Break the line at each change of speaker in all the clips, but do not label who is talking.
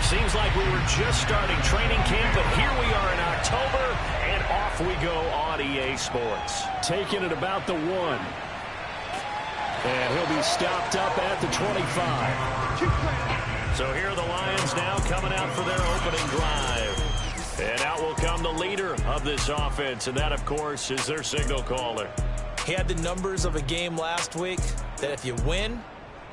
Seems like we were just starting training camp, but here we are in October, and off we go on EA Sports. Taking it about the 1. And he'll be stopped up at the 25. So here are the Lions now coming out for their opening drive. And out will come the leader of this offense, and that, of course, is their signal caller.
He had the numbers of a game last week that if you win,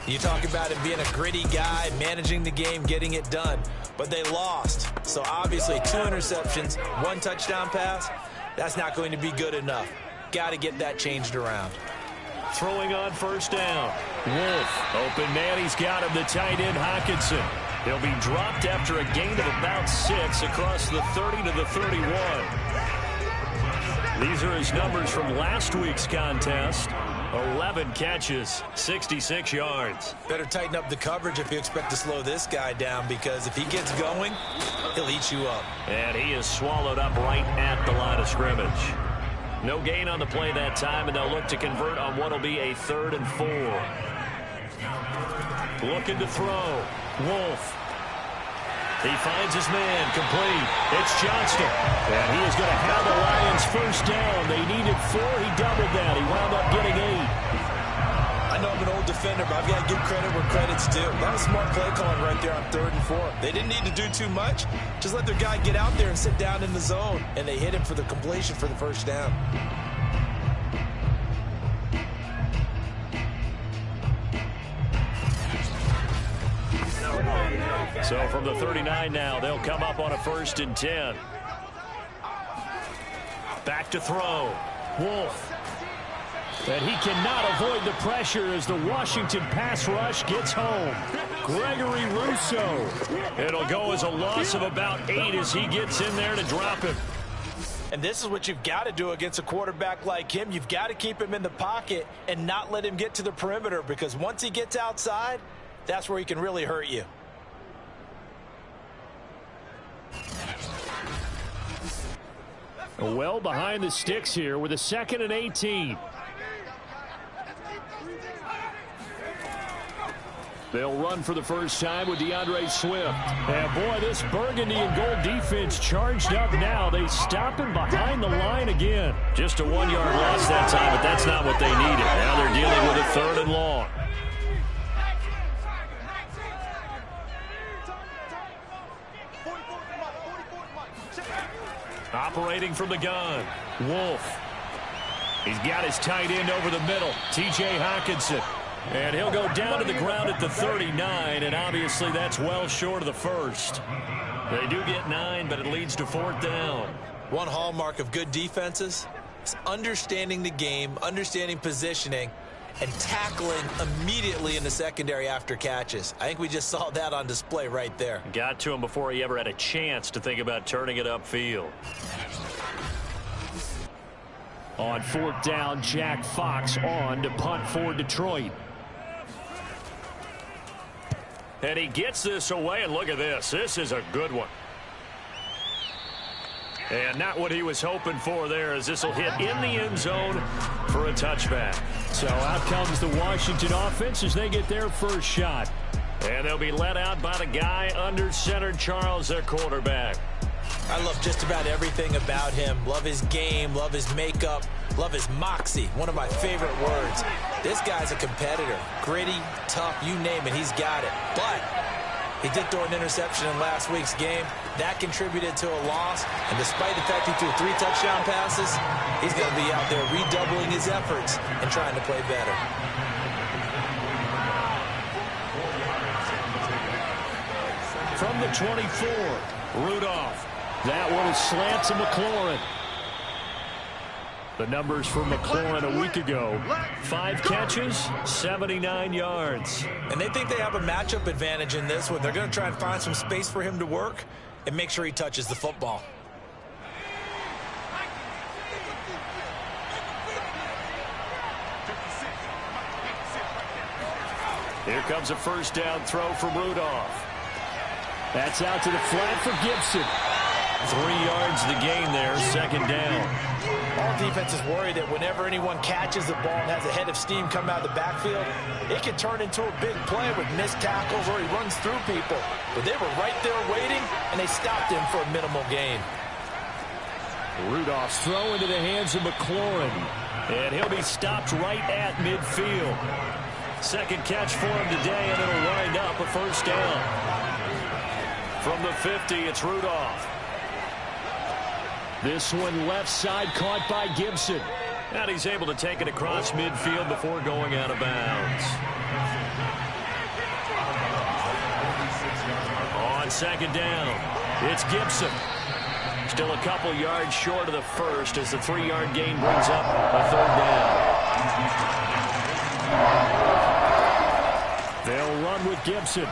you talk about him being a gritty guy, managing the game, getting it done. But they lost. So obviously 2 interceptions, 1 touchdown pass, that's not going to be good enough. Got to get that changed around.
Throwing on first down. Wolf, open man, he's got him, the tight end Hockenson. He'll be dropped after a gain of about 6 across the 30 to the 31. These are his numbers from last week's contest. 11 catches, 66 yards.
Better tighten up the coverage if you expect to slow this guy down, because if he gets going, he'll eat you up.
And he is swallowed up right at the line of scrimmage. No gain on the play that time, and they'll look to convert on what will be a 3rd and 4. Looking to throw. Wolf. He finds his man, complete. It's Johnston. And he is going to have the Lions first down. They needed 4. He doubled that. He wound up getting 8.
I know I'm an old defender, but I've got to give credit where credit's due. That was smart play calling right there on 3rd and 4. They didn't need to do too much. Just let their guy get out there and sit down in the zone. And they hit him for the completion for the first down.
So from the 39 now, they'll come up on a 1st and 10. Back to throw. Wolf. And he cannot avoid the pressure as the Washington pass rush gets home. Gregory Rousseau. It'll go as a loss of about 8 as he gets in there to drop him.
And this is what you've got to do against a quarterback like him. You've got to keep him in the pocket and not let him get to the perimeter, because once he gets outside, that's where he can really hurt you.
Well behind the sticks here with a 2nd and 18. They'll run for the first time with DeAndre Swift. And boy, this burgundy and gold defense charged up now. They stop him behind the line again. Just a 1-yard loss that time, but that's not what they needed. Now they're dealing with a 3rd and long. Operating from the gun, Wolf. He's got his tight end over the middle, T.J. Hockenson. And he'll go down to the ground at the 39, and obviously that's well short of the 1st. They do get 9, but it leads to 4th down.
One hallmark of good defenses is understanding the game, understanding positioning, and tackling immediately in the secondary after catches. I think we just saw that on display right there.
Got to him before he ever had a chance to think about turning it upfield. On 4th down, Jack Fox on to punt for Detroit. And he gets this away, and look at this. This is a good one. And not what he was hoping for there, as this will hit in the end zone for a touchback. So out comes the Washington offense as they get their first shot. And they'll be let out by the guy under center, Charles, their quarterback.
I love just about everything about him. Love his game, love his makeup, love his moxie. One of my favorite words. This guy's a competitor. Gritty, tough, you name it, he's got it. But he did throw an interception in last week's game. That contributed to a loss. And despite the fact he threw 3 touchdown passes, he's going to be out there redoubling his efforts and trying to play better.
From the 24, Rudolph. That one is slant to McLaurin. The numbers for McLaurin a week ago. 5 catches, 79 yards.
And they think they have a matchup advantage in this one. They're going to try and find some space for him to work and make sure he touches the football.
Here comes a first down throw from Rudolph. That's out to the flat for Gibson. 3 yards the gain there, 2nd down.
All defenses worry that whenever anyone catches the ball and has a head of steam come out of the backfield, it can turn into a big play with missed tackles or he runs through people. But they were right there waiting, and they stopped him for a minimal gain.
Rudolph's throw into the hands of McLaurin. And he'll be stopped right at midfield. Second catch for him today, and it'll wind up a first down. From the 50, it's Rudolph. This one left side caught by Gibson. And he's able to take it across midfield before going out of bounds. On second down, it's Gibson. Still a couple yards short of the first as the 3-yard gain brings up a third down. They'll run with Gibson.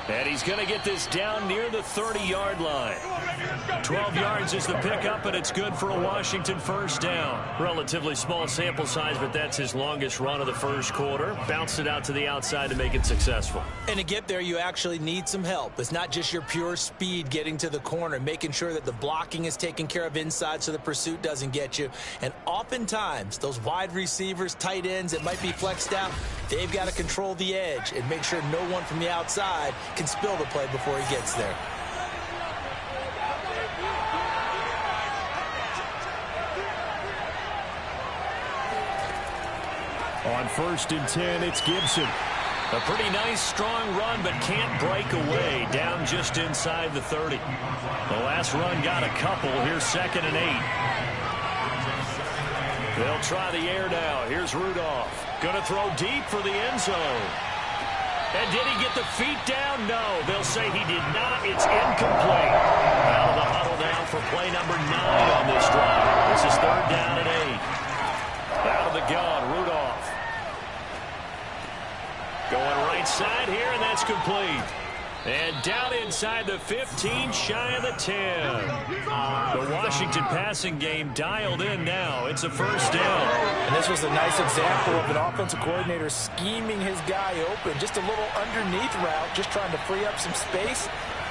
And he's going to get this down near the 30-yard line. 12 yards is the pickup, and it's good for a Washington first down. Relatively small sample size, but that's his longest run of the first quarter. Bounced it out to the outside to make it successful.
And to get there, you actually need some help. It's not just your pure speed getting to the corner, making sure that the blocking is taken care of inside so the pursuit doesn't get you. And oftentimes, those wide receivers, tight ends that might be flexed out, they've got to control the edge and make sure no one from the outside can spill the play before he gets there.
On 1st and 10, it's Gibson. A pretty nice, strong run, but can't break away. Down just inside the 30. The last run got a couple. Here's 2nd and 8. They'll try the air now. Here's Rudolph. Going to throw deep for the end zone. And did he get the feet down? No. They'll say he did not. It's incomplete. Out of the huddle now for play number 9 on this drive. This is 3rd down and 8. Out of the gun, Rudolph. Going right side here, and that's complete. And down inside the 15, shy of the 10. The Washington passing game dialed in now. It's a first down.
And this was a nice example of an offensive coordinator scheming his guy open. Just a little underneath route, just trying to free up some space,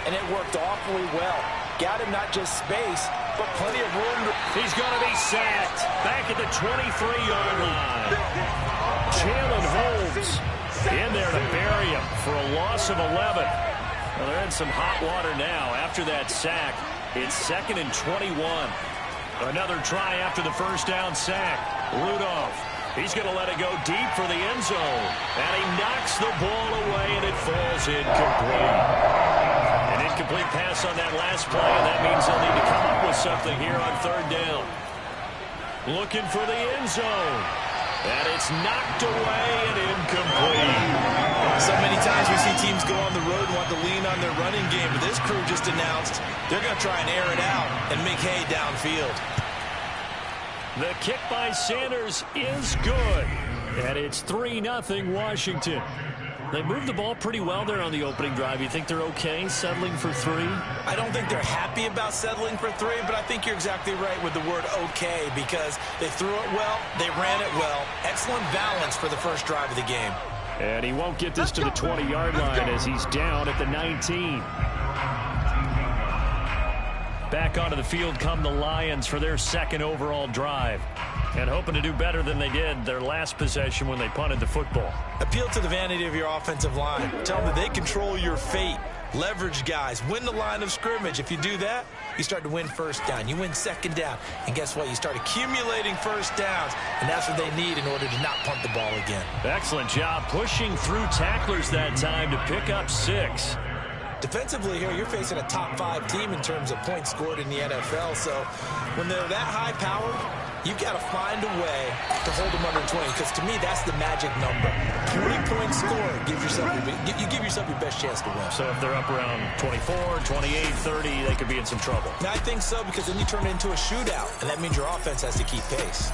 and it worked awfully well. Got him not just space, but plenty of room.
He's going to be sacked back at the 23-yard line. Jalen Holmes in there to bury him for a loss of 11. Well, they're in some hot water now. After that sack, it's 2nd and 21. Another try after the first down sack. Rudolph, he's going to let it go deep for the end zone. And he knocks the ball away, and it falls incomplete. An incomplete pass on that last play, and that means they'll need to come up with something here on 3rd down. Looking for the end zone. And it's knocked away and incomplete.
So many times we see teams go on the road and want to lean on their running game, but this crew just announced they're going to try and air it out and make hay downfield.
The kick by Sanders is good. And it's 3-0 Washington. They moved the ball pretty well there on the opening drive. You think they're okay settling for 3?
I don't think they're happy about settling for 3, but I think you're exactly right with the word okay, because they threw it well, they ran it well. Excellent balance for the first drive of the game.
And he won't get this to the 20-yard line as he's down at the 19. Back onto the field come the Lions for their 2nd overall drive. And hoping to do better than they did their last possession when they punted the football.
Appeal to the vanity of your offensive line. Tell them that they control your fate. Leverage guys. Win the line of scrimmage. If you do that, you start to win first down. You win 2nd down. And guess what? You start accumulating first downs. And that's what they need in order to not punt the ball again.
Excellent job pushing through tacklers that time to pick up 6.
Defensively here, you're facing a top 5 team in terms of points scored in the NFL. So when they're that high-powered, you've got to find a way to hold them under 20, because to me, that's the magic number. 20 points scored, you give yourself your best chance to win.
So if they're up around 24, 28, 30, they could be in some trouble.
Now, I think so, because then you turn it into a shootout, and that means your offense has to keep pace.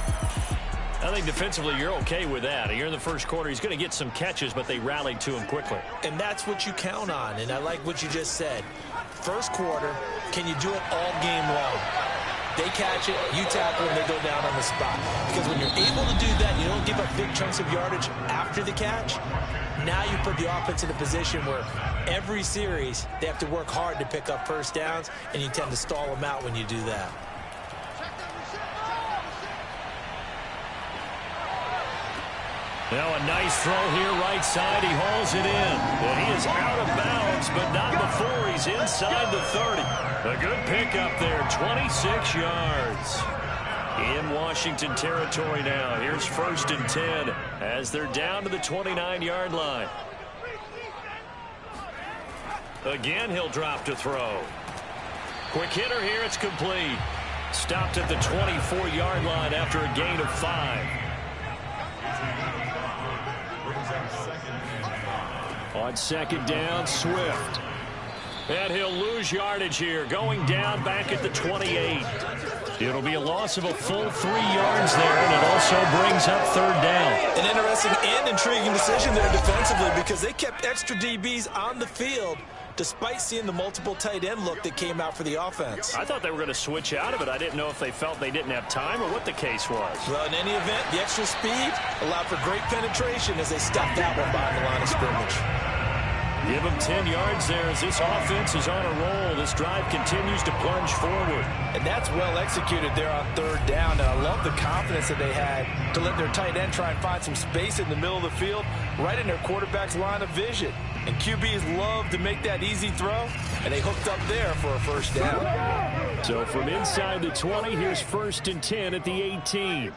I think defensively you're okay with that. Here in the first quarter, he's going to get some catches, but they rallied to him quickly.
And that's what you count on, and I like what you just said. First quarter, can you do it all game long? They catch it, you tackle, and they go down on the spot. Because when you're able to do that, you don't give up big chunks of yardage after the catch. Now you put the offense in a position where every series they have to work hard to pick up first downs, and you tend to stall them out when you do that.
Now a nice throw here right side. He hauls it in. And he is out of bounds, but not before he's inside the 30. A good pickup there, 26 yards. In Washington territory now. Here's 1st and 10 as they're down to the 29-yard line. Again, he'll drop to throw. Quick hitter here. It's complete. Stopped at the 24-yard line after a gain of 5. On 2nd down, Swift. And he'll lose yardage here, going down back at the 28. It'll be a loss of a full 3 yards there, and it also brings up 3rd down.
An interesting and intriguing decision there defensively because they kept extra DBs on the field despite seeing the multiple tight end look that came out for the offense.
I thought they were going to switch out of it. I didn't know if they felt they didn't have time or what the case was.
Well, in any event, the extra speed allowed for great penetration as they stopped that one behind the line of scrimmage.
Give them 10 yards there as this offense is on a roll. This drive continues to plunge forward.
And that's well executed there on 3rd down. And I love the confidence that they had to let their tight end try and find some space in the middle of the field, right in their quarterback's line of vision. And QBs love to make that easy throw, and they hooked up there for a 1st down.
So from inside the 20, here's 1st and 10 at the 18.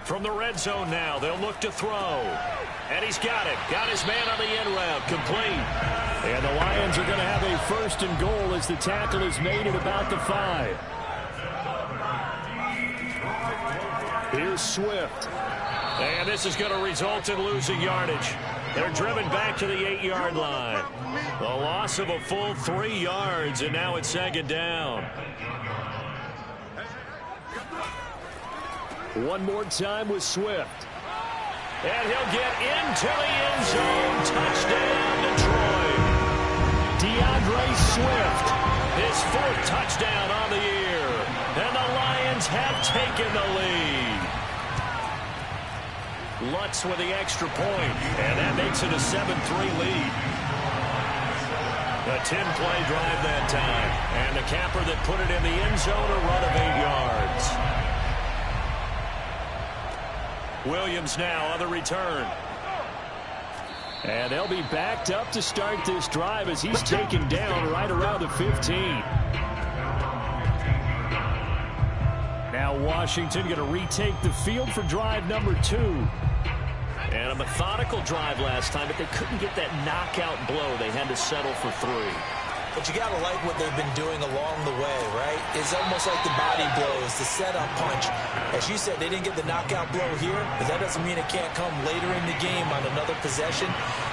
From the red zone now, they'll look to throw. And he's got it. Got his man on the end route. Complete. And the Lions are going to have a 1st and goal as the tackle is made at about the 5. Here's Swift. And this is going to result in losing yardage. They're driven back to the 8-yard line. The loss of a full 3 yards, and now it's 2nd down. One more time with Swift. And he'll get into the end zone. Touchdown, Detroit. DeAndre Swift, his 4th touchdown on the year. And the Lions have taken the lead. Lutz with the extra point, and that makes it a 7-3 lead. A 10-play drive that time. And the capper that put it in the end zone, a run of 8 yards. Williams now on the return. And they'll be backed up to start this drive as he's taken down right around the 15. Now Washington going to retake the field for drive number 2. And a methodical drive last time, but they couldn't get that knockout blow. They had to settle for 3.
But you got to like what they've been doing along the way, right? It's almost like the body blows, the setup punch. As you said, they didn't get the knockout blow here, but that doesn't mean it can't come later in the game on another possession.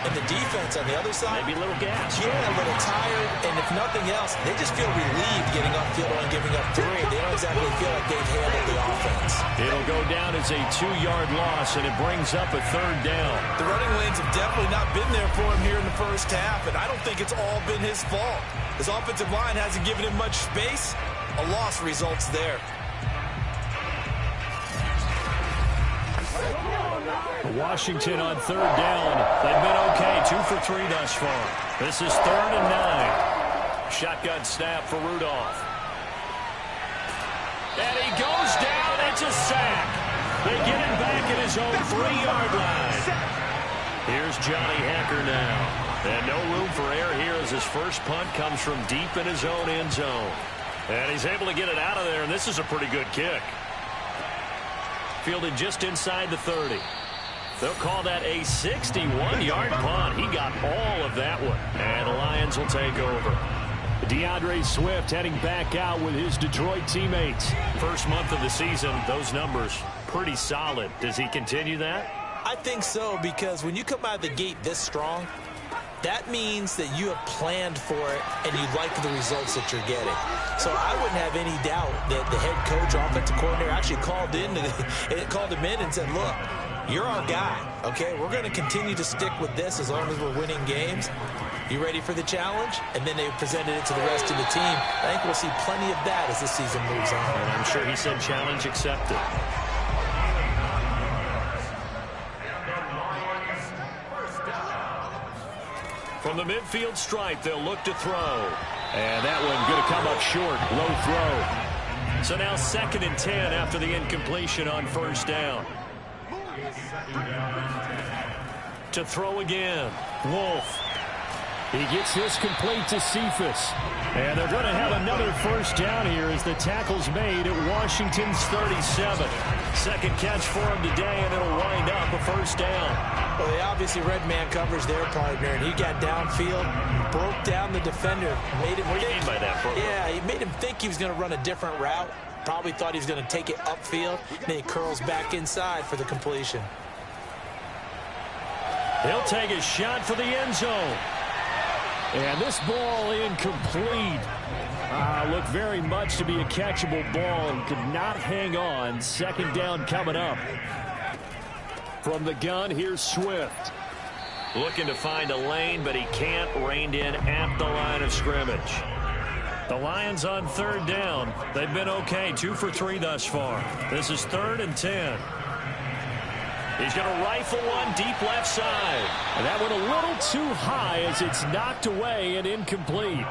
And the defense on the other side,
maybe a little gas.
Yeah, a little tired. And if nothing else, they just feel relieved getting upfield and giving up 3. They don't exactly feel like they've handled the offense.
It'll go down as a 2-yard loss, and it brings up a 3rd down.
The running lanes have definitely not been there for him here in the first half, and I don't think it's all been his fault. His offensive line hasn't given him much space. A loss results there.
Washington on 3rd down. They've been okay. 2 for 3 thus far. This is 3rd and 9. Shotgun snap for Rudolph. And he goes down. It's a sack. They get him back at his own 3-yard line. Here's Johnny Hekker now. And no room for error here as his first punt comes from deep in his own end zone. And he's able to get it out of there, and this is a pretty good kick. Fielded just inside the 30. They'll call that a 61-yard punt. He got all of that one. And the Lions will take over. DeAndre Swift heading back out with his Detroit teammates. First month of the season, those numbers pretty solid. Does he continue that?
I think so, because when you come out of the gate this strong, that means that you have planned for it and you like the results that you're getting. So I wouldn't have any doubt that the head coach, offensive coordinator actually called him in and said, look, you're our guy, okay? We're going to continue to stick with this as long as we're winning games. You ready for the challenge? And then they presented it to the rest of the team. I think we'll see plenty of that as the season moves on.
And I'm sure he said challenge accepted. From the midfield stripe, they'll look to throw. And that one going to come up short. Low throw. So now 2nd and 10 after the incompletion on 1st down. To throw again, Wolf. He gets this complete to Cephas. And they're going to have another first down here as the tackle's made at Washington's 37. Second catch for him today, and it'll wind up a first down.
Well, they obviously read man coverage their partner, and he got downfield, broke down the defender. Made him
what do you mean by that, bro?
Yeah, he made him think he was going to run a different route. Probably thought he was going to take it upfield. Then he curls back inside for the completion.
He'll take a shot for the end zone. And this ball incomplete. Looked very much to be a catchable ball and could not hang on. Second down coming up. From the gun, here's Swift. Looking to find a lane, but he can't. Reined in at the line of scrimmage. The Lions on third down. They've been okay, 2 for 3 thus far. This is 3rd and 10. He's going to rifle one deep left side. And that went a little too high as it's knocked away and incomplete.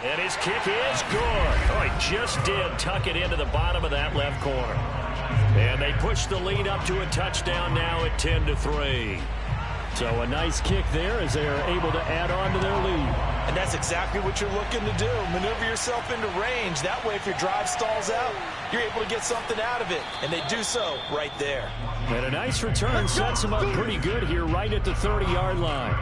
And his kick is good. Oh, he just did tuck it into the bottom of that left corner. And they push the lead up to a touchdown now at 10-3. So a nice kick there as they are able to add on to their lead.
And that's exactly what you're looking to do. Maneuver yourself into range. That way, if your drive stalls out, you're able to get something out of it. And they do so right there.
And a nice return sets them up pretty good here right at the 30-yard line.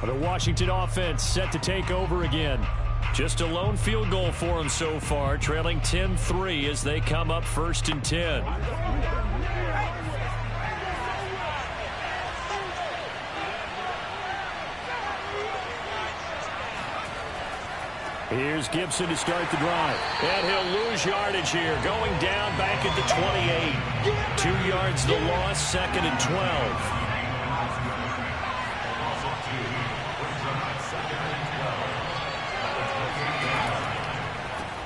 The Washington offense set to take over again. Just a lone field goal for them so far, trailing 10-3 as they come up 1st and 10. Here's Gibson to start the drive. And he'll lose yardage here. Going down back at the 28. 2 yards the loss, 2nd and 12.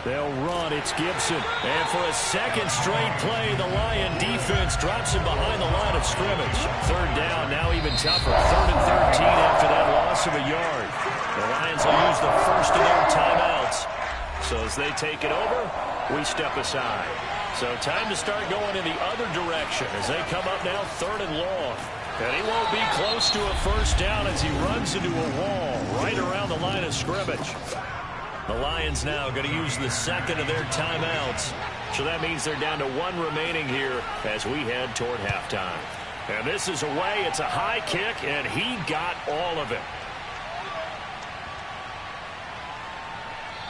They'll run. It's Gibson. And for a second straight play, the Lion defense drops him behind the line of scrimmage. 3rd down, now even tougher. 3rd and 13 after that loss of a yard. The Lions will use the first of their timeouts. So as they take it over, we step aside. So time to start going in the other direction as they come up now 3rd and long. And he won't be close to a first down as he runs into a wall right around the line of scrimmage. The Lions now going to use the second of their timeouts. So that means they're down to 1 remaining here as we head toward halftime. And this is away. It's a high kick, and he got all of it.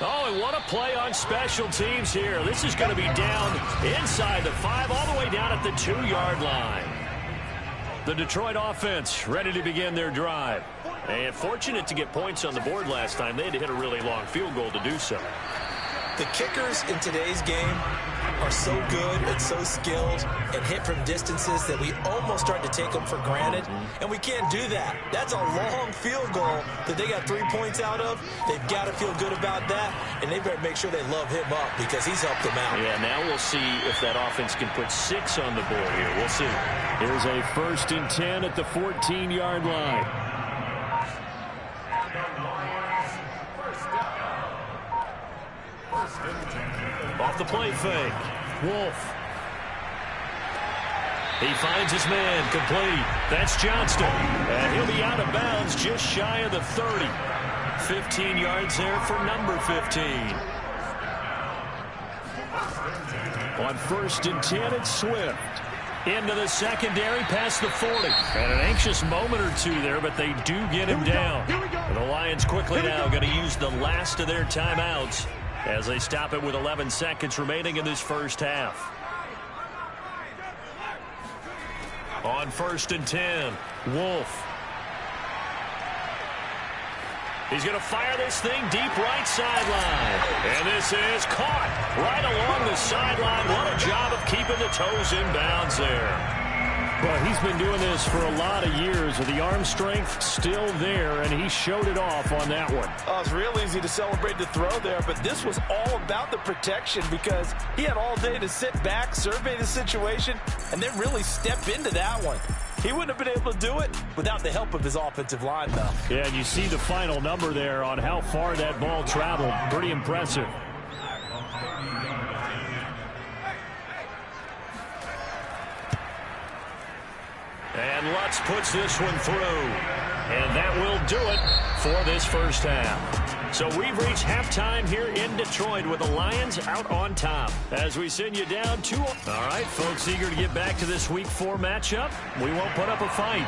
Oh, and what a play on special teams here. This is going to be down inside the 5, all the way down at the 2-yard line. The Detroit offense ready to begin their drive. And fortunate to get points on the board last time. They had to hit a really long field goal to do so.
The kickers in today's game are so good and so skilled and hit from distances that we almost start to take them for granted. And we can't do that. That's a long field goal that they got 3 points out of. They've got to feel good about that. And they better make sure they love him up because he's helped them out.
Yeah, now we'll see if that offense can put 6 on the board here. We'll see. Here's a 1st and 10 at the 14-yard line. Off the play fake. Wolf. He finds his man complete. That's Johnston. And he'll be out of bounds just shy of the 30. 15 yards there for number 15. On 1st and 10, it's Swift. Into the secondary past the 40. And an anxious moment or two there, but they do get him down. And the Lions quickly now going to use the last of their timeouts as they stop it with 11 seconds remaining in this first half. On 1st and 10, Wolf. He's going to fire this thing deep right sideline. And this is caught right along the sideline. What a job of keeping the toes in bounds there. Well, he's been doing this for a lot of years with the arm strength still there, and he showed it off on that one.
Oh, it's real easy to celebrate the throw there, but this was all about the protection because he had all day to sit back, survey the situation, and then really step into that one. He wouldn't have been able to do it without the help of his offensive line, though.
Yeah, and you see the final number there on how far that ball traveled. Pretty impressive. And Lutz puts this one through. And that will do it for this first half. So we've reached halftime here in Detroit with the Lions out on top as we send you down 2. All right, folks, eager to get back to this Week 4 matchup. We won't put up a fight.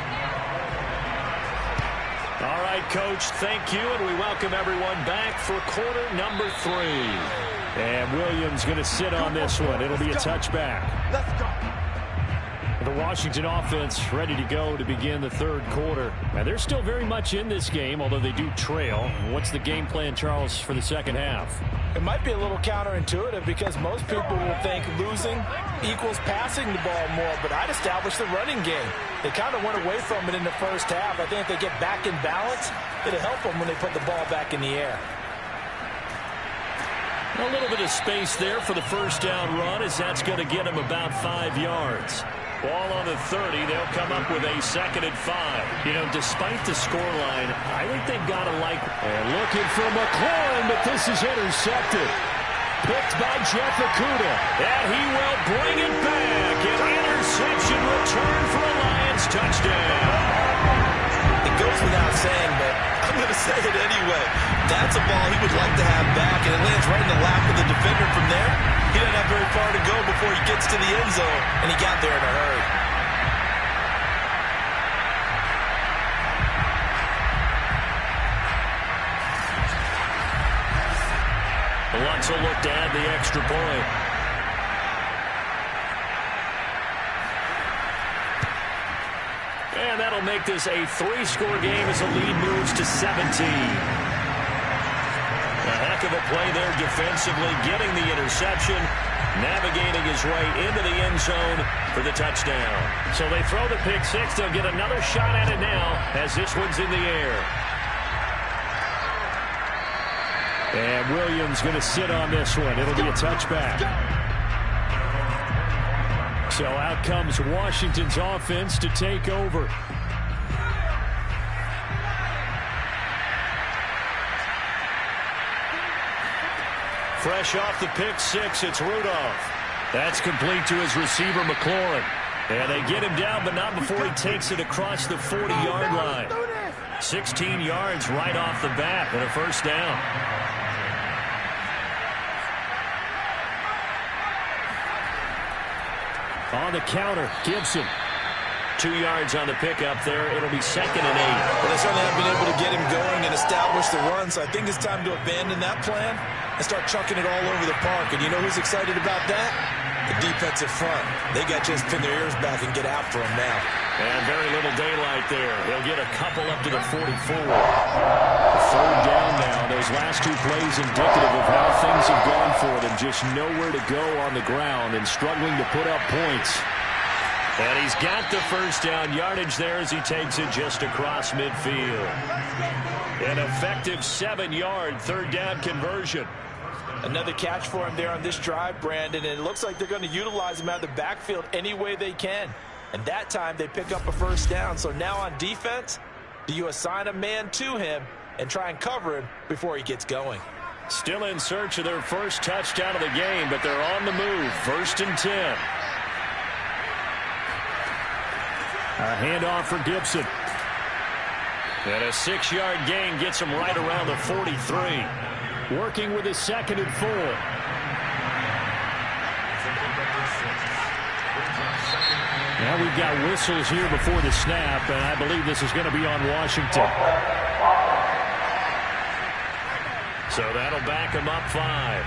All right, Coach, thank you, and we welcome everyone back for quarter number 3. And Williams going to sit on this one. It'll be a touchback.
Let's go.
The Washington offense ready to go to begin the third quarter. Now, they're still very much in this game, although they do trail. What's the game plan, Charles, for the second half?
It might be a little counterintuitive because most people will think losing equals passing the ball more, but I'd establish the running game. They kind of went away from it in the first half. I think if they get back in balance, it'll help them when they put the ball back in the air.
A little bit of space there for the first down run as that's going to get them about 5 yards. Ball on the 30. They'll come up with a 2nd and 5. You know, despite the scoreline, I think they've got to like. And looking for McLaurin, but this is intercepted. Picked by Jeff Okudah. And he will bring it back. An interception return for a Lions touchdown.
It goes without saying, but I'm going to say it anyway. That's a ball he would like to have back, and it lands right in the lap of the defender from there. He doesn't have very far to go before he gets to the end zone, and he got there in a hurry.
Lutz will look to add the extra point. And that'll make this a 3-score game as the lead moves to 17. A heck of a play there defensively, getting the interception, navigating his way into the end zone for the touchdown. So they throw the pick 6. They'll get another shot at it now as this one's in the air. And Williams going to sit on this one. It'll be a touchback. So out comes Washington's offense to take over. Fresh off the pick 6, it's Rudolph. That's complete to his receiver, McLaurin. And they get him down, but not before he takes it across the 40-yard line. 16 yards right off the bat and a first down. On the counter, Gibson. 2 yards on the pickup there. It'll be 2nd and 8.
Well, they certainly have been able to get him going and establish the run, so I think it's time to abandon that plan and start chucking it all over the park. And you know who's excited about that? The defensive front. They got to just pin their ears back and get after him now.
And very little daylight there. They'll get a couple up to the 44. 3rd down now. Those last 2 plays indicative of how things have gone for them. Just nowhere to go on the ground and struggling to put up points. And he's got the first down yardage there as he takes it just across midfield. An effective 7-yard 3rd down conversion.
Another catch for him there on this drive, Brandon, and it looks like they're going to utilize him out of the backfield any way they can. And that time they pick up a first down. So now on defense, do you assign a man to him and try and cover him before he gets going?
Still in search of their first touchdown of the game, but they're on the move. 1st and 10. A handoff for Gibson. And a 6-yard gain gets him right around the 43. Working with his 2nd and 4. Now we've got whistles here before the snap, and I believe this is going to be on Washington. So that'll back him up 5.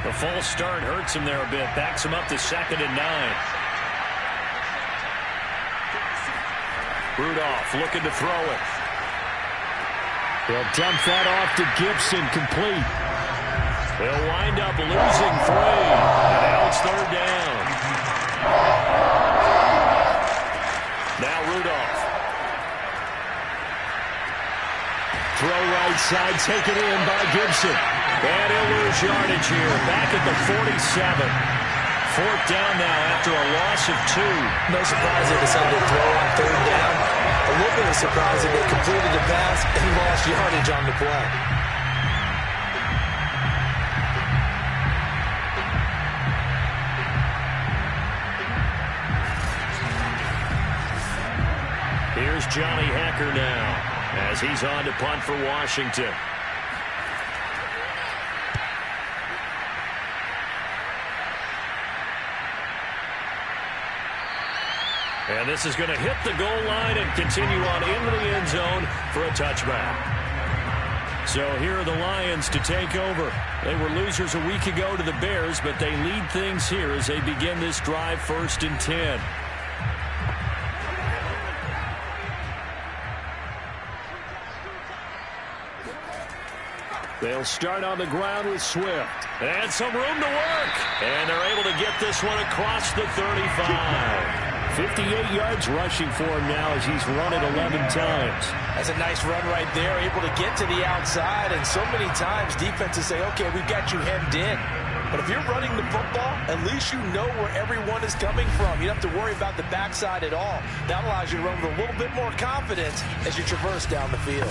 The false start hurts him there a bit. Backs him up to 2nd and 9. Rudolph looking to throw it. They'll dump that off to Gibson, complete. They'll wind up losing 3. And now it's 3rd down. Now Rudolph. Throw right side, taken in by Gibson. And he'll lose yardage here. Back at the 47. 4th down now after a loss of 2.
No surprise they decided to throw on 3rd down. A little bit of surprise that they completed the pass and lost yardage on the play.
Here's Johnny Hekker now as he's on to punt for Washington. And this is going to hit the goal line and continue on into the end zone for a touchback. So here are the Lions to take over. They were losers a week ago to the Bears, but they lead things here as they begin this drive 1st and 10. They'll start on the ground with Swift. And some room to work. And they're able to get this one across the 35. 58 yards rushing for him now as he's run it 11 times.
That's a nice run right there, able to get to the outside. And so many times defenses say, okay, we've got you hemmed in. But if you're running the football, at least you know where everyone is coming from. You don't have to worry about the backside at all. That allows you to run with a little bit more confidence as you traverse down the field.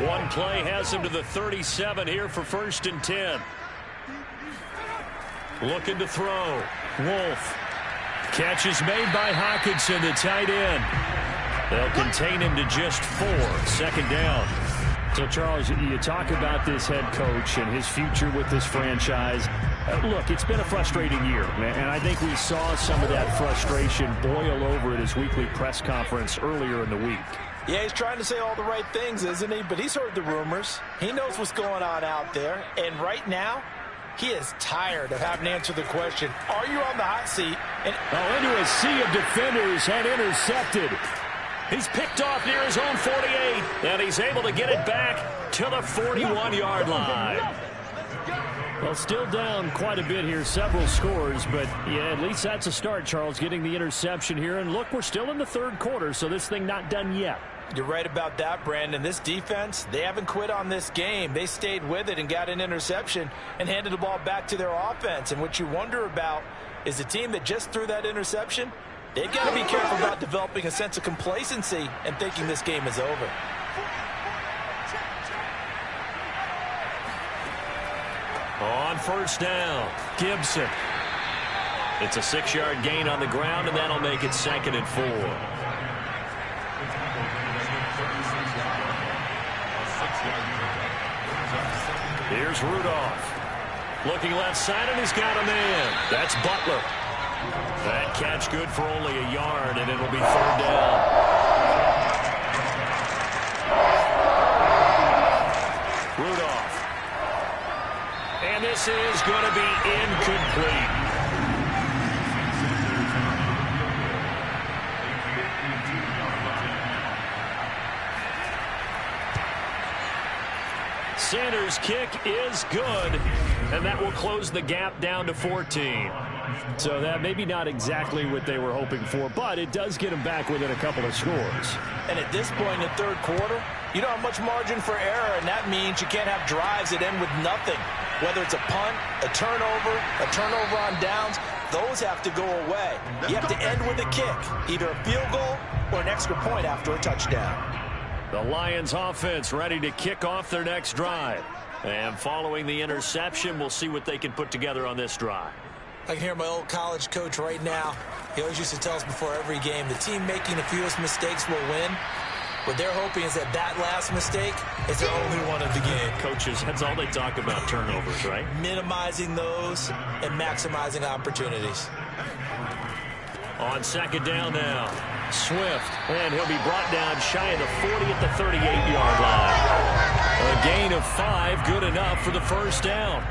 One play has him to the 37 here for 1st and 10. Looking to throw. Wolf. Catch is made by Hockenson, the tight end. They'll contain him to just 4. 2nd down. So, Charles, you talk about this head coach and his future with this franchise. Look, it's been a frustrating year, and I think we saw some of that frustration boil over at his weekly press conference earlier in the week.
Yeah, he's trying to say all the right things, isn't he? But he's heard the rumors. He knows what's going on out there. And right now, he is tired of having to answer the question, are you on the hot seat? And
into a sea of defenders and intercepted. He's picked off near his own 48, and he's able to get it back to the 41-yard line. Well, still down quite a bit here, several scores, but yeah, at least that's a start, Charles, getting the interception here. And look, we're still in the 3rd quarter, so this thing not done yet.
You're right about that, Brandon. This defense, they haven't quit on this game. They stayed with it and got an interception and handed the ball back to their offense. And what you wonder about is the team that just threw that interception, they've got to be careful about developing a sense of complacency and thinking this game is over.
On 1st down, Gibson. It's a 6-yard gain on the ground, and that'll make it 2nd and 4. Here's Rudolph. Looking left side, and he's got a man. That's Butler. That catch good for only a yard, and it'll be 3rd down. Rudolph. And this is going to be incomplete. Sanders' kick is good, and that will close the gap down to 14. So that maybe not exactly what they were hoping for, but it does get them back within a couple of scores. And at this point in the 3rd quarter, you don't have much margin for error, and that means you can't have drives that end with nothing. Whether it's a punt, a turnover on downs, those have to go away. You have to end with a kick, either a field goal or an extra point after a touchdown. The Lions offense ready to kick off their next drive. And following the interception, we'll see what they can put together on this drive.
I can hear my old college coach right now. He always used to tell us before every game, the team making the fewest mistakes will win. What they're hoping is that last mistake is their only one of the game.
Coaches, that's all they talk about, turnovers, right?
Minimizing those and maximizing opportunities.
On 2nd down now, Swift, and he'll be brought down shy of the 40 at the 38-yard line. A gain of 5, good enough for the 1st down.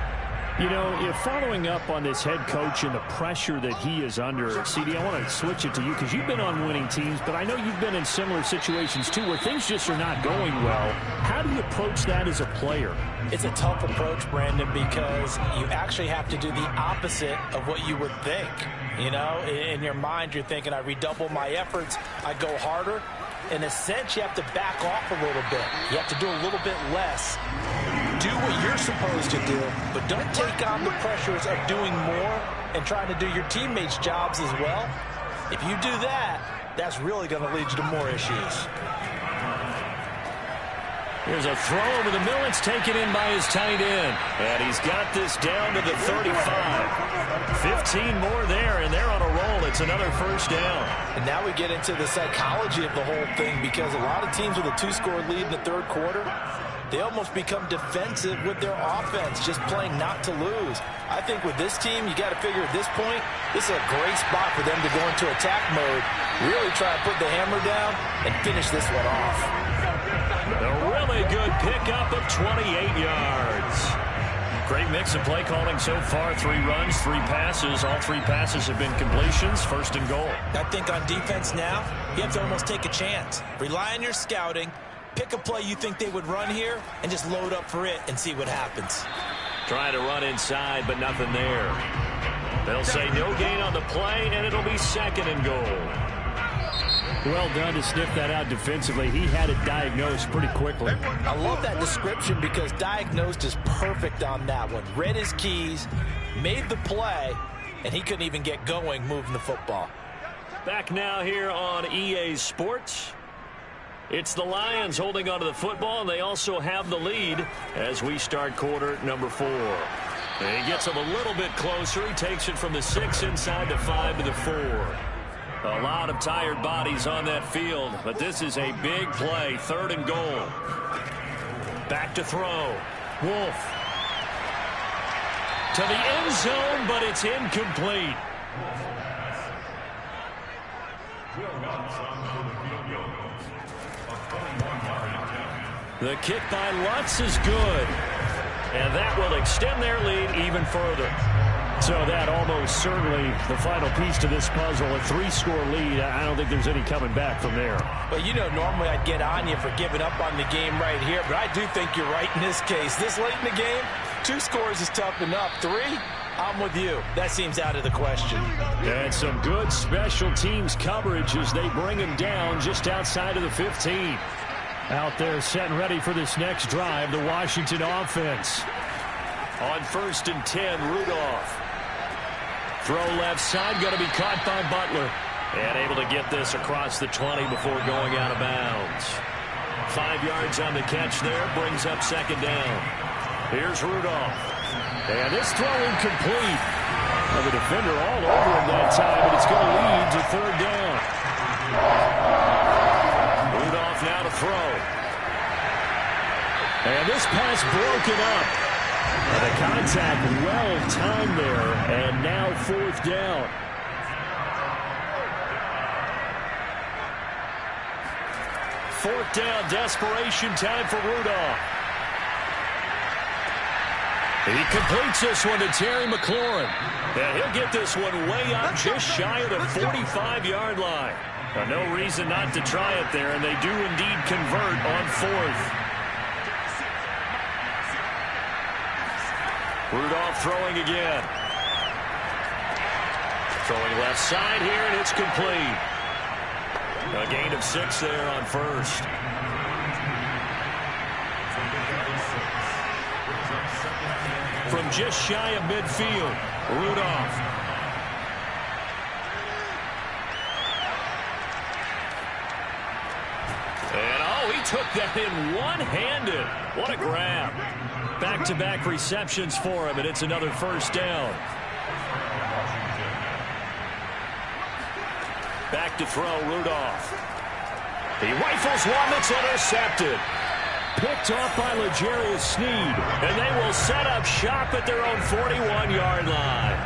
You know, if following up on this head coach and the pressure that he is under, CD, I want to switch it to you because you've been on winning teams, but I know you've been in similar situations too where things just are not going well. How do you approach that as a player?
It's a tough approach, Brandon, because you actually have to do the opposite of what you would think. You know, in your mind, you're thinking, I redouble my efforts, I go harder. In a sense, you have to back off a little bit. You have to do a little bit less. Do what you're supposed to do, but don't take on the pressures of doing more and trying to do your teammates' jobs as well. If you do that, that's really going to lead you to more issues.
Here's a throw over the middle. It's taken in by his tight end. And he's got this down to the 35. 15 more there, and they're on a roll. It's another first down.
And now we get into the psychology of the whole thing, because a lot of teams with a 2-score lead in the third quarter, they almost become defensive with their offense, just playing not to lose. I think with this team, you got to figure at this point, this is a great spot for them to go into attack mode, really try to put the hammer down and finish this one off.
A really good pickup of 28 yards. Great mix of play calling so far. 3 runs, 3 passes. All 3 passes have been completions. First and goal.
I think on defense now, you have to almost take a chance. Rely on your scouting. Pick a play you think they would run here and just load up for it and see what happens.
Trying to run inside, but nothing there. They'll say no gain on the play, and it'll be second and goal. Well done to sniff that out defensively. He had it diagnosed pretty quickly.
I love that description because diagnosed is perfect on that one. Read his keys, made the play, and he couldn't even get going moving the football.
Back now here on EA Sports. It's the Lions holding onto the football, and they also have the lead as we start quarter number 4. And he gets him a little bit closer. He takes it from the 6 inside the 5 to the 4. A lot of tired bodies on that field, but this is a big play. Third and goal. Back to throw. Wolf. To the end zone, but it's incomplete. The kick by Lutz is good. And that will extend their lead even further. So that almost certainly the final piece to this puzzle. A 3-score lead. I don't think there's any coming back from there.
Well, you know, normally I'd get on you for giving up on the game right here, but I do think you're right in this case. This late in the game, 2 scores is tough enough. 3, I'm with you. That seems out of the question.
And some good special teams coverage as they bring him down just outside of the 15. Out there set and ready for this next drive, the Washington offense. On 1st and 10, Rudolph. Throw left side, going to be caught by Butler. And able to get this across the 20 before going out of bounds. 5 yards on the catch there, brings up second down. Here's Rudolph. And this throw incomplete. Well, the defender all over him that time, but it's going to lead to third down. Rudolph now to throw. And this pass broken up. The contact well timed there, and now 4th down. Fourth down, desperation time for Rudolph. He completes this one to Terry McLaurin. And he'll get this one way up just shy of the 45-yard line. No reason not to try it there, and they do indeed convert on 4th. Rudolph throwing again. Throwing left side here, and it's complete. A gain of 6 there on 1st. From just shy of midfield, Rudolph. And oh, he took that in one-handed. What a grab. Back-to-back receptions for him, and it's another first down. Back to throw, Rudolph. He rifles one that's intercepted. Picked off by L'Jarius Sneed, and they will set up shop at their own 41-yard line.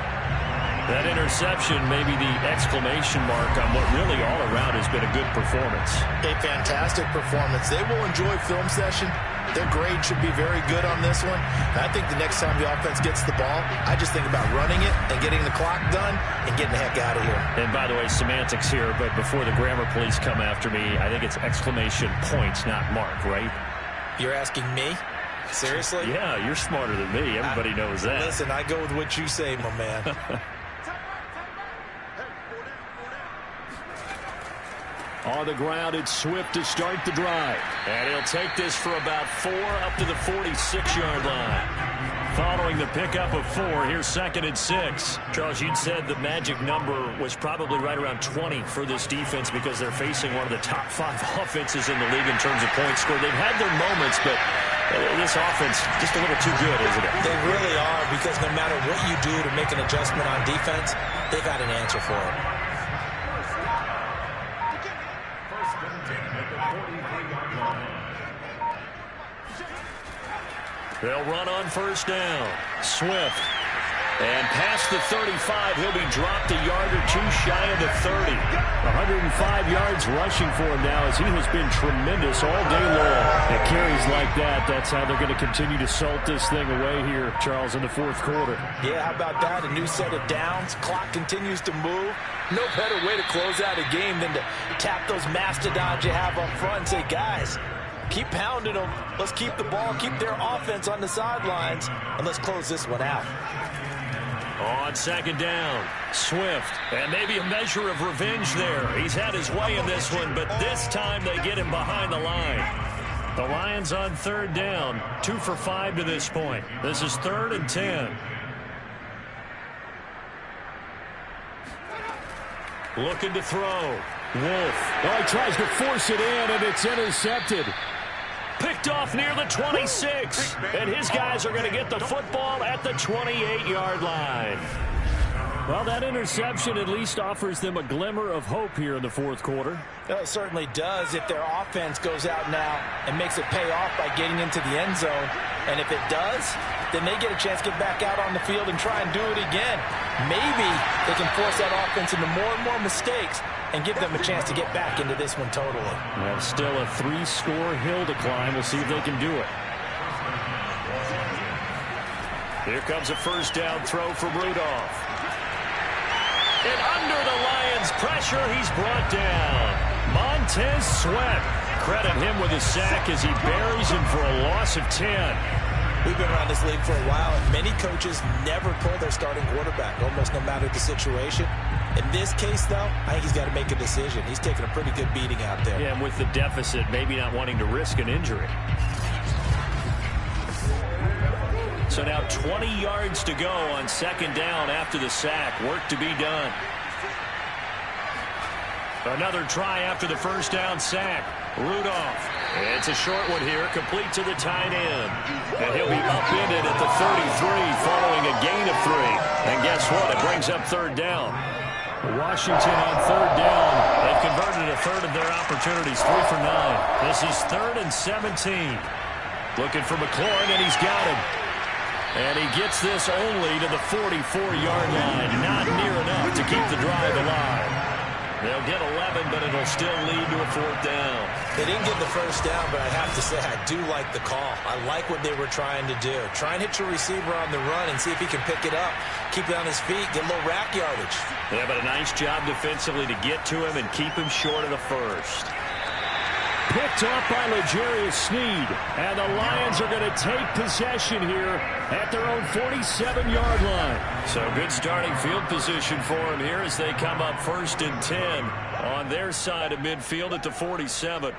That interception may be the exclamation mark on what really all around has been a good performance.
A fantastic performance. They will enjoy film session. Their grade should be very good on this one. And I think the next time the offense gets the ball, I just think about running it and getting the clock done and getting the heck out of here. And by the way, semantics here, but before the grammar police come after me, I think it's exclamation points, not mark, right? You're asking me? Seriously?
Yeah, you're smarter than me. Everybody knows that.
Listen, I go with what you say, my man.
On the ground, it's Swift to start the drive. And he'll take this for about 4 up to the 46-yard line. following the pickup of 4. Here's 2nd and 6. Charles, you'd said the magic number was probably right around 20 for this defense because they're facing one of the top 5 offenses in the league in terms of points scored. They've had their moments, but this offense just a little too good, isn't it?
They really are, because no matter what you do to make an adjustment on defense, they've got an answer for it.
They'll run on 1st down. Swift. And past the 35, he'll be dropped a yard or 2 shy of the 30. 105 yards rushing for him now, as he has been tremendous all day long. At carries like that, that's how they're going to continue to salt this thing away here, Charles, in the 4th quarter.
Yeah, how about that? A new set of downs. Clock continues to move. No better way to close out a game than to tap those mastodons you have up front and say, guys, keep pounding them. Let's keep the ball, keep their offense on the sidelines, and let's close this one out.
On 2nd down, Swift. And maybe a measure of revenge there. He's had his way in this one, but this time they get him behind the line. The Lions on 3rd down, 2 for 5 to this point. This is 3rd and 10. Looking to throw. Wolf. Oh, he tries to force it in, and it's intercepted. Picked off near the 26. And his guys are going to get the football at the 28-yard line. Well, that interception at least offers them a glimmer of hope here in the 4th quarter.
Well, it certainly does if their offense goes out now and makes it pay off by getting into the end zone. And if it does, then they get a chance to get back out on the field and try and do it again. Maybe they can force that offense into more and more mistakes and give them a chance to get back into this one totally.
Well, still a 3-score hill to climb. We'll see if they can do it. Here comes a 1st down throw from Rudolph. And under the Lions' pressure, he's brought down. Montez Sweat. Credit him with a sack as he buries him for a loss of 10.
We've been around this league for a while, and many coaches never pull their starting quarterback, almost no matter the situation. In this case, though, I think he's got to make a decision. He's taking a pretty good beating out there.
Yeah, and with the deficit, maybe not wanting to risk an injury. So now 20 yards to go on 2nd down after the sack. Work to be done. Another try after the 1st down sack. Rudolph. It's a short one here, complete to the tight end. And he'll be upended at the 33 following a gain of 3. And guess what? It brings up 3rd down. Washington on 3rd down. They've converted a third of their opportunities, 3 for 9. This is 3rd and 17. Looking for McLaurin, and he's got him. And he gets this only to the 44-yard line. Not near enough to keep the drive alive. They'll get 11, but it'll still lead to a 4th down.
They didn't get the 1st down, but I have to say I do like the call. I like what they were trying to do. Try and hit your receiver on the run and see if he can pick it up. Keep it on his feet, get a little rack yardage.
Yeah, but a nice job defensively to get to him and keep him short of the 1st. Picked off by L'Jarius Sneed. And the Lions are going to take possession here at their own 47-yard line. So good starting field position for him here as they come up 1st and 10 on their side of midfield at the 47.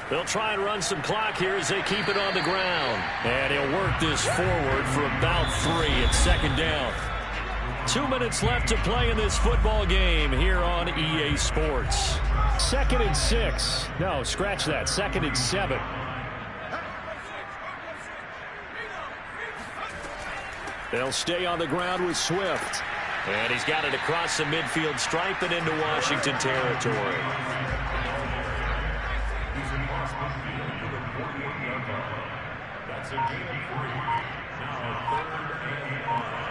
They'll try and run some clock here as they keep it on the ground. And he'll work this forward for about 3 at 2nd down. 2 minutes left to play in this football game here on EA Sports. 2nd and 6. No, scratch that. 2nd and 7. They'll stay on the ground with Swift. And he's got it across the midfield stripe and into Washington territory. That's a gain of 3. Now 3rd and 5.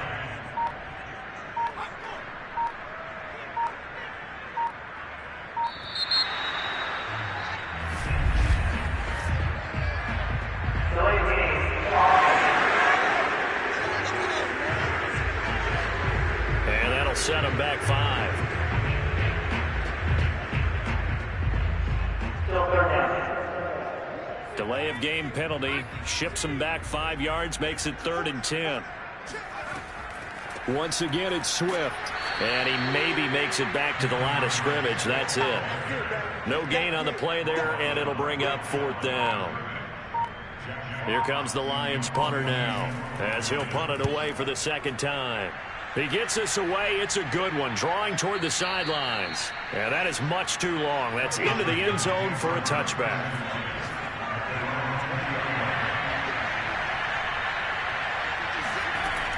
And that'll set him back 5. Delay of game penalty ships him back 5 yards, makes it 3rd and 10. Once again, it's Swift. And he maybe makes it back to the line of scrimmage. That's it. No gain on the play there, and it'll bring up 4th down. Here comes the Lions punter now, as he'll punt it away for the second time. He gets this away. It's a good one, drawing toward the sidelines. And that is much too long. That's into the end zone for a touchback.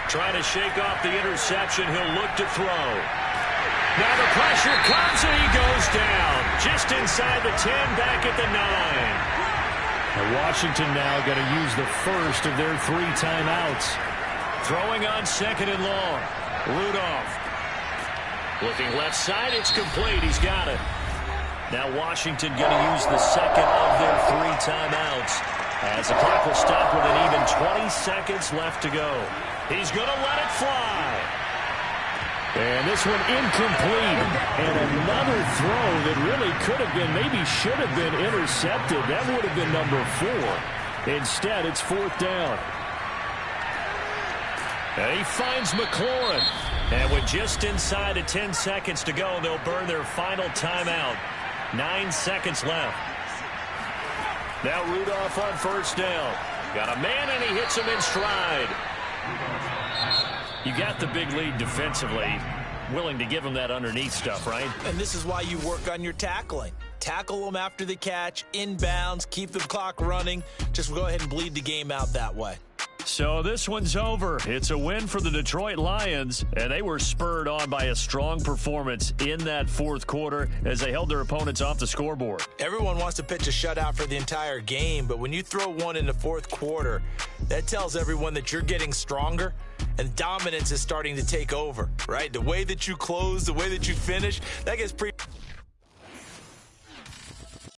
Trying to shake off the interception. He'll look to throw. Now the pressure comes and he goes down. Just inside the 10, back at the 9.
And Washington now going to use the first of their 3 timeouts.
Throwing on second and long. Rudolph. Looking left side, it's complete. He's got it. Now Washington going to use the second of their 3 timeouts, as the clock will stop with an even 20 seconds left to go. He's going to let it fly.
And this one incomplete. And another throw that really could have been, maybe should have been intercepted. That would have been number 4. Instead, it's 4th down.
And he finds McLaurin. And with just inside of 10 seconds to go, they'll burn their final timeout. 9 seconds left. Now Rudolph on first down. Got a man, and he hits him in stride. You got the big lead defensively. Willing to give him that underneath stuff, right?
And this is why you work on your tackling. Tackle them after the catch, inbounds, keep the clock running. Just go ahead and bleed the game out that way.
So this one's over. It's a win for the Detroit Lions, and they were spurred on by a strong performance in that 4th quarter as they held their opponents off the scoreboard.
Everyone wants to pitch a shutout for the entire game, but when you throw one in the 4th quarter, that tells everyone that you're getting stronger and dominance is starting to take over, right? The way that you close, the way that you finish, that gets pretty...